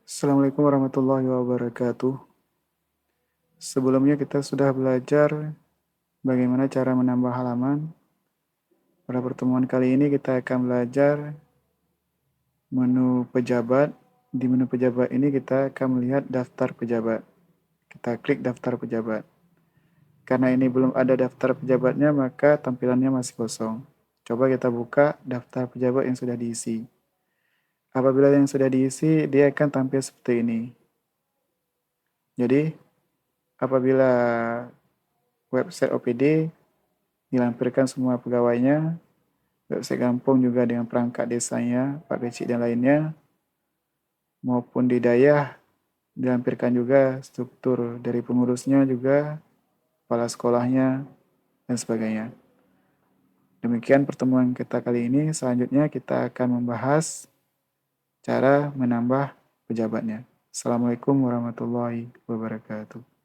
Assalamualaikum warahmatullahi wabarakatuh. Sebelumnya kita sudah belajar bagaimana cara menambah halaman. Pada pertemuan kali ini kita akan belajar menu pejabat. Di menu pejabat ini kita akan melihat daftar pejabat. Kita klik daftar pejabat. Karena ini belum ada daftar pejabatnya, maka tampilannya masih kosong. Coba kita buka daftar pejabat yang sudah diisi. Apabila yang sudah diisi, dia akan tampil seperti ini. Jadi, apabila website OPD dilampirkan semua pegawainya, website Gampong juga dengan perangkat desanya, Pak Becik dan lainnya, maupun di Dayah dilampirkan juga struktur dari pengurusnya juga, kepala sekolahnya, dan sebagainya. Demikian pertemuan kita kali ini. Selanjutnya kita akan membahas cara menambah pejabatnya. Assalamualaikum warahmatullahi wabarakatuh.